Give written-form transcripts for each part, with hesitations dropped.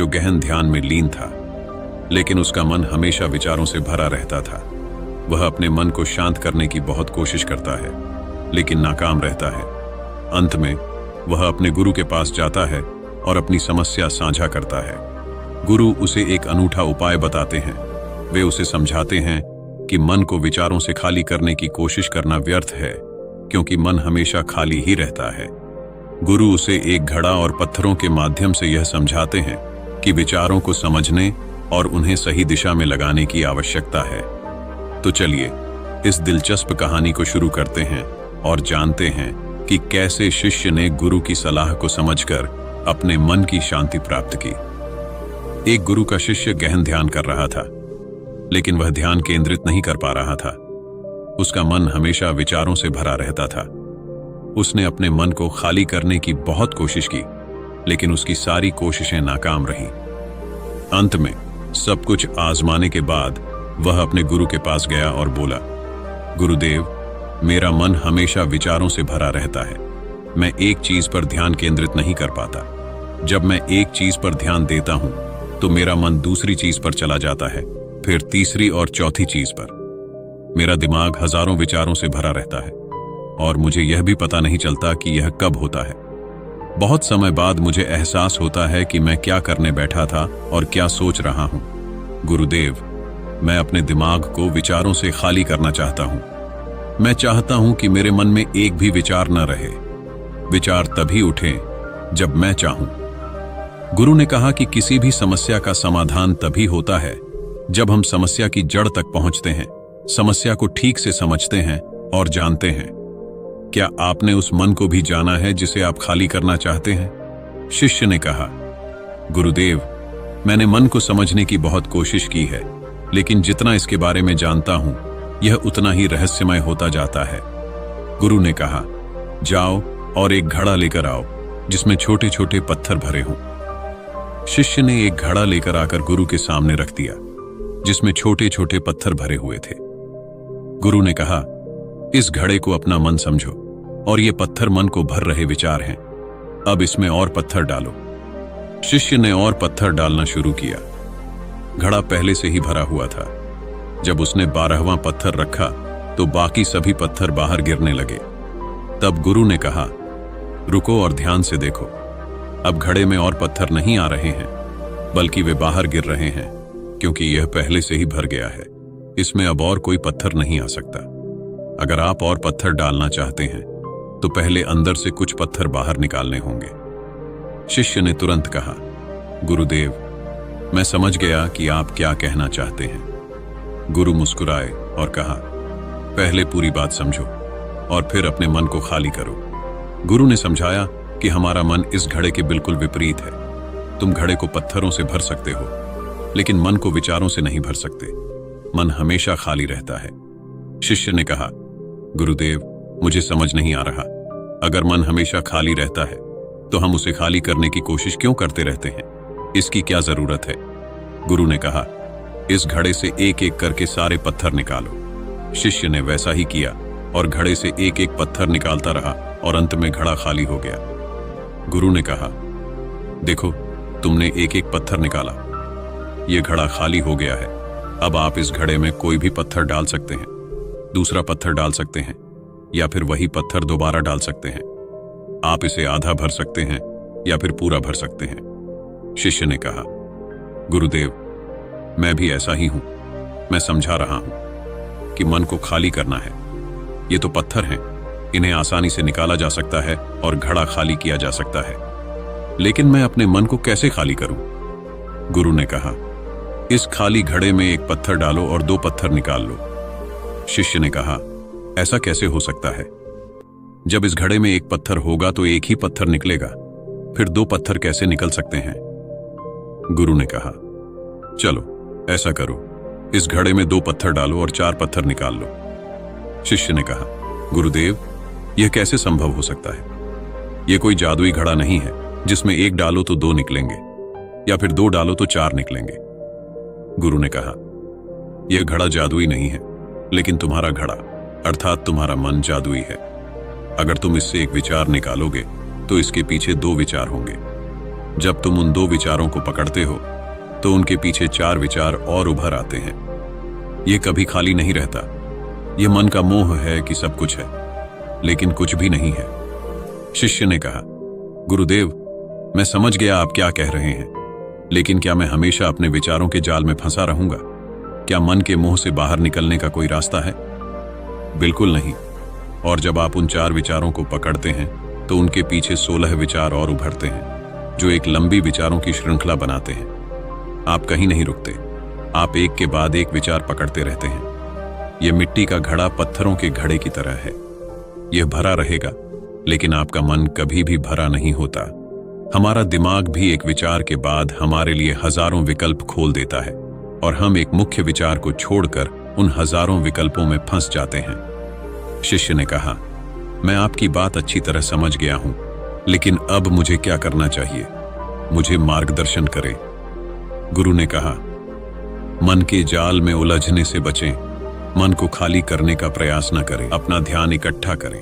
जो गहन ध्यान में लीन था, लेकिन उसका मन हमेशा विचारों से भरा रहता था। वह अपने मन को शांत करने की बहुत कोशिश करता है, लेकिन नाकाम रहता है। अंत में वह अपने गुरु के पास जाता है और अपनी समस्या साझा करता है। गुरु उसे एक अनूठा उपाय बताते हैं। वे उसे समझाते हैं कि मन को विचारों से खाली करने की कोशिश करना व्यर्थ है, क्योंकि मन हमेशा खाली ही रहता है। गुरु उसे एक घड़ा और पत्थरों के माध्यम से यह समझाते हैं कि विचारों को समझने और उन्हें सही दिशा में लगाने की आवश्यकता है। तो चलिए इस दिलचस्प कहानी को शुरू करते हैं और जानते हैं कि कैसे शिष्य ने गुरु की सलाह को समझकर अपने मन की शांति प्राप्त की। एक गुरु का शिष्य गहन ध्यान कर रहा था, लेकिन वह ध्यान केंद्रित नहीं कर पा रहा था। उसका मन हमेशा विचारों से भरा रहता था। उसने अपने मन को खाली करने की बहुत कोशिश की, लेकिन उसकी सारी कोशिशें नाकाम रहीं। अंत में सब कुछ आजमाने के बाद वह अपने गुरु के पास गया और बोला, गुरुदेव, मेरा मन हमेशा विचारों से भरा रहता है। मैं एक चीज पर ध्यान केंद्रित नहीं कर पाता। जब मैं एक चीज पर ध्यान देता हूं तो मेरा मन दूसरी चीज पर चला जाता है, फिर तीसरी और चौथी चीज पर। मेरा दिमाग हजारों विचारों से भरा रहता है और मुझे यह भी पता नहीं चलता कि यह कब होता है। बहुत समय बाद मुझे एहसास होता है कि मैं क्या करने बैठा था और क्या सोच रहा हूं। गुरुदेव, मैं अपने दिमाग को विचारों से खाली करना चाहता हूं। मैं चाहता हूं कि मेरे मन में एक भी विचार न रहे। विचार तभी उठें जब मैं चाहूं। गुरु ने कहा कि किसी भी समस्या का समाधान तभी होता है जब हम समस्या की जड़ तक पहुंचते हैं, समस्या को ठीक से समझते हैं और जानते हैं। क्या आपने उस मन को भी जाना है जिसे आप खाली करना चाहते हैं? शिष्य ने कहा, गुरुदेव, मैंने मन को समझने की बहुत कोशिश की है, लेकिन जितना इसके बारे में जानता हूं, यह उतना ही रहस्यमय होता जाता है। गुरु ने कहा, जाओ और एक घड़ा लेकर आओ जिसमें छोटे छोटे पत्थर भरे हों। शिष्य ने एक घड़ा लेकर आकर गुरु के सामने रख दिया, जिसमें छोटे छोटे पत्थर भरे हुए थे। गुरु ने कहा, इस घड़े को अपना मन समझो और ये पत्थर मन को भर रहे विचार हैं। अब इसमें और पत्थर डालो। शिष्य ने और पत्थर डालना शुरू किया। घड़ा पहले से ही भरा हुआ था। जब उसने 12वां पत्थर रखा तो बाकी सभी पत्थर बाहर गिरने लगे। तब गुरु ने कहा, रुको और ध्यान से देखो। अब घड़े में और पत्थर नहीं आ रहे हैं, बल्कि वे बाहर गिर रहे हैं, क्योंकि यह पहले से ही भर गया है। इसमें अब और कोई पत्थर नहीं आ सकता। अगर आप और पत्थर डालना चाहते हैं तो पहले अंदर से कुछ पत्थर बाहर निकालने होंगे। शिष्य ने तुरंत कहा, गुरुदेव, मैं समझ गया कि आप क्या कहना चाहते हैं। गुरु मुस्कुराए और कहा, पहले पूरी बात समझो और फिर अपने मन को खाली करो। गुरु ने समझाया कि हमारा मन इस घड़े के बिल्कुल विपरीत है। तुम घड़े को पत्थरों से भर सकते हो, लेकिन मन को विचारों से नहीं भर सकते। मन हमेशा खाली रहता है। शिष्य ने कहा, गुरुदेव, मुझे समझ नहीं आ रहा। अगर मन हमेशा खाली रहता है तो हम उसे खाली करने की कोशिश क्यों करते रहते हैं? इसकी क्या जरूरत है? गुरु ने कहा, इस घड़े से एक एक करके सारे पत्थर निकालो। शिष्य ने वैसा ही किया और घड़े से एक एक पत्थर निकालता रहा और अंत में घड़ा खाली हो गया। गुरु ने कहा, देखो, तुमने एक एक पत्थर निकाला, यह घड़ा खाली हो गया है। अब आप इस घड़े में कोई भी पत्थर डाल सकते हैं, दूसरा पत्थर डाल सकते हैं, या फिर वही पत्थर दोबारा डाल सकते हैं। आप इसे आधा भर सकते हैं या फिर पूरा भर सकते हैं। शिष्य ने कहा, गुरुदेव, मैं भी ऐसा ही हूं। मैं समझा रहा हूं कि मन को खाली करना है। ये तो पत्थर हैं, इन्हें आसानी से निकाला जा सकता है और घड़ा खाली किया जा सकता है, लेकिन मैं अपने मन को कैसे खाली करूं? गुरु ने कहा, इस खाली घड़े में एक पत्थर डालो और 2 पत्थर निकाल लो। शिष्य ने कहा, ऐसा कैसे हो सकता है? जब इस घड़े में एक पत्थर होगा तो एक ही पत्थर निकलेगा, फिर 2 पत्थर कैसे निकल सकते हैं? गुरु ने कहा, चलो ऐसा करो, इस घड़े में 2 पत्थर डालो और 4 पत्थर निकाल लो। शिष्य ने कहा, गुरुदेव, यह कैसे संभव हो सकता है? यह कोई जादुई घड़ा नहीं है जिसमें 1 डालो तो 2 निकलेंगे, या फिर 2 डालो तो 4 निकलेंगे। गुरु ने कहा, यह घड़ा जादुई नहीं है, लेकिन तुम्हारा घड़ा अर्थात तुम्हारा मन जादुई है। अगर तुम इससे एक विचार निकालोगे तो इसके पीछे 2 विचार होंगे। जब तुम उन दो विचारों को पकड़ते हो तो उनके पीछे चार विचार और उभर आते हैं। ये कभी खाली नहीं रहता। यह मन का मोह है कि सब कुछ है, लेकिन कुछ भी नहीं है। शिष्य ने कहा, गुरुदेव, मैं समझ गया आप क्या कह रहे हैं, लेकिन क्या मैं हमेशा अपने विचारों के जाल में फंसा रहूंगा? क्या मन के मोह से बाहर निकलने का कोई रास्ता है? बिल्कुल नहीं। और जब आप उन चार विचारों को पकड़ते हैं तो उनके पीछे 16 विचार और उभरते हैं, जो एक लंबी विचारों की श्रृंखला बनाते हैं। आप कहीं नहीं रुकते, आप एक के बाद एक विचार पकड़ते रहते हैं। यह मिट्टी का घड़ा पत्थरों के घड़े की तरह है। यह भरा रहेगा, लेकिन आपका मन कभी भी भरा नहीं होता। हमारा दिमाग भी एक विचार के बाद हमारे लिए हजारों विकल्प खोल देता है, और हम एक मुख्य विचार को छोड़कर उन हजारों विकल्पों में फंस जाते हैं। शिष्य ने कहा, मैं आपकी बात अच्छी तरह समझ गया हूं, लेकिन अब मुझे क्या करना चाहिए? मुझे मार्गदर्शन करें। गुरु ने कहा, मन के जाल में उलझने से बचें। मन को खाली करने का प्रयास न करें। अपना ध्यान इकट्ठा करें,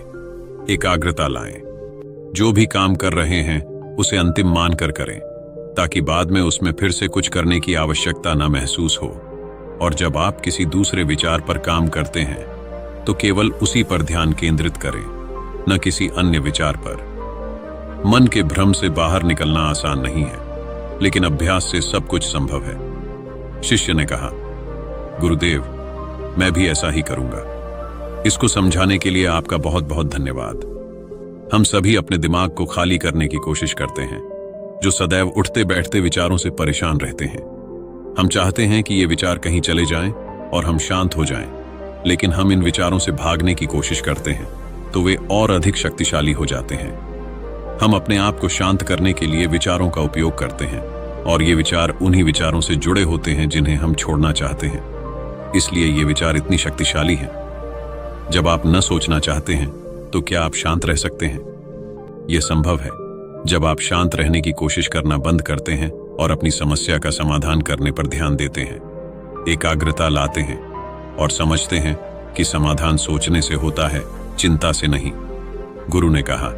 एकाग्रता लाएं। जो भी काम कर रहे हैं उसे अंतिम मानकर करें, ताकि बाद में उसमें फिर से कुछ करने की आवश्यकता न महसूस हो। और जब आप किसी दूसरे विचार पर काम करते हैं तो केवल उसी पर ध्यान केंद्रित करें, न किसी अन्य विचार पर। मन के भ्रम से बाहर निकलना आसान नहीं है, लेकिन अभ्यास से सब कुछ संभव है। शिष्य ने कहा, गुरुदेव, मैं भी ऐसा ही करूंगा। इसको समझाने के लिए आपका बहुत बहुत धन्यवाद। हम सभी अपने दिमाग को खाली करने की कोशिश करते हैं, जो सदैव उठते बैठते विचारों से परेशान रहते हैं। हम चाहते हैं कि ये विचार कहीं चले जाएं और हम शांत हो जाएं, लेकिन हम इन विचारों से भागने की कोशिश करते हैं तो वे और अधिक शक्तिशाली हो जाते हैं। हम अपने आप को शांत करने के लिए विचारों का उपयोग करते हैं, और ये विचार उन्हीं विचारों से जुड़े होते हैं जिन्हें हम छोड़ना चाहते हैं। इसलिए ये विचार इतनी शक्तिशाली हैं। जब आप न सोचना चाहते हैं तो क्या आप शांत रह सकते हैं? यह संभव है जब आप शांत रहने की कोशिश करना बंद करते हैं और अपनी समस्या का समाधान करने पर ध्यान देते हैं, एकाग्रता लाते हैं और समझते हैं कि समाधान सोचने से होता है, चिंता से नहीं। गुरु ने कहा,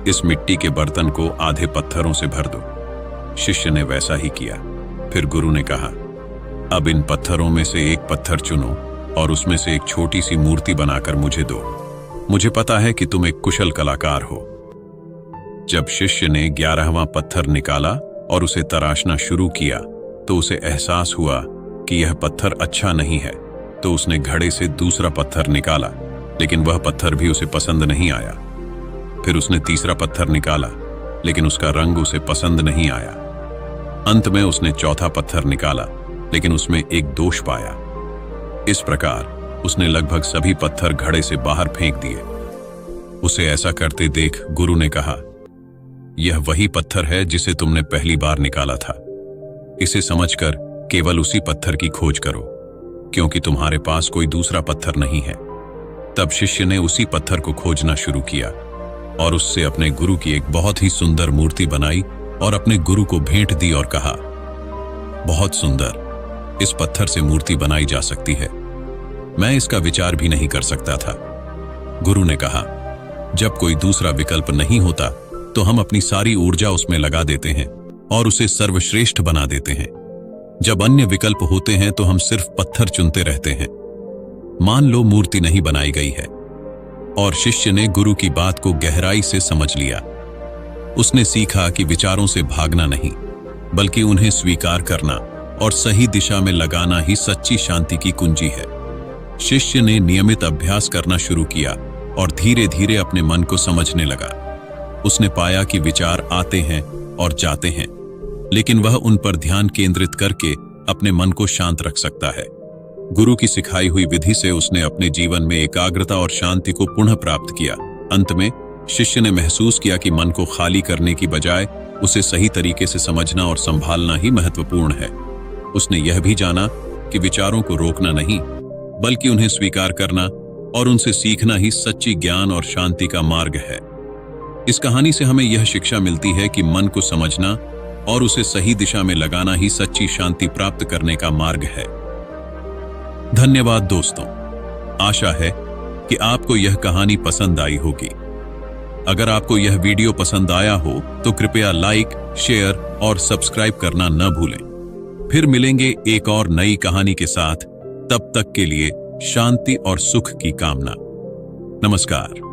इस मिट्टी के बर्तन को आधे पत्थरों से भर दो। शिष्य ने वैसा ही किया। फिर गुरु ने कहा, अब इन पत्थरों में से एक पत्थर चुनो और उसमें से एक छोटी सी मूर्ति बनाकर मुझे दो। मुझे पता है कि तुम एक कुशल कलाकार हो। जब शिष्य ने 11वां पत्थर निकाला और उसे तराशना शुरू किया तो उसे एहसास हुआ कि यह पत्थर अच्छा नहीं है। तो उसने घड़े से दूसरा पत्थर निकाला, लेकिन वह पत्थर भी उसे पसंद नहीं आया। फिर उसने तीसरा पत्थर निकाला, लेकिन उसका रंग उसे पसंद नहीं आया। अंत में उसने चौथा पत्थर निकाला, लेकिन उसमें एक दोष पाया। इस प्रकार उसने लगभग सभी पत्थर घड़े से बाहर फेंक दिए। उसे ऐसा करते देख गुरु ने कहा, यह वही पत्थर है जिसे तुमने पहली बार निकाला था। इसे समझकर केवल उसी पत्थर की खोज करो, क्योंकि तुम्हारे पास कोई दूसरा पत्थर नहीं है। तब शिष्य ने उसी पत्थर को खोजना शुरू किया और उससे अपने गुरु की एक बहुत ही सुंदर मूर्ति बनाई और अपने गुरु को भेंट दी और कहा, बहुत सुंदर, इस पत्थर से मूर्ति बनाई जा सकती है। मैं इसका विचार भी नहीं कर सकता था। गुरु ने कहा, जब कोई दूसरा विकल्प नहीं होता तो हम अपनी सारी ऊर्जा उसमें लगा देते हैं और उसे सर्वश्रेष्ठ बना देते हैं। जब अन्य विकल्प होते हैं तो हम सिर्फ पत्थर चुनते रहते हैं। मान लो मूर्ति नहीं बनाई गई है। और शिष्य ने गुरु की बात को गहराई से समझ लिया। उसने सीखा कि विचारों से भागना नहीं, बल्कि उन्हें स्वीकार करना और सही दिशा में लगाना ही सच्ची शांति की कुंजी है। शिष्य ने नियमित अभ्यास करना शुरू किया और धीरे धीरे अपने मन को समझने लगा। उसने पाया कि विचार आते हैं और जाते हैं, लेकिन वह उन पर ध्यान केंद्रित करके अपने मन को शांत रख सकता है। गुरु की सिखाई हुई विधि से उसने अपने जीवन में एकाग्रता और शांति को पुनः प्राप्त किया। अंत में शिष्य ने महसूस किया कि मन को खाली करने की बजाय उसे सही तरीके से समझना और संभालना ही महत्वपूर्ण है। उसने यह भी जाना कि विचारों को रोकना नहीं, बल्कि उन्हें स्वीकार करना और उनसे सीखना ही सच्ची ज्ञान और शांति का मार्ग है। इस कहानी से हमें यह शिक्षा मिलती है कि मन को समझना और उसे सही दिशा में लगाना ही सच्ची शांति प्राप्त करने का मार्ग है। धन्यवाद दोस्तों। आशा है कि आपको यह कहानी पसंद आई होगी। अगर आपको यह वीडियो पसंद आया हो तो कृपया लाइक, शेयर और सब्सक्राइब करना न भूलें। फिर मिलेंगे एक और नई कहानी के साथ। तब तक के लिए शांति और सुख की कामना। नमस्कार।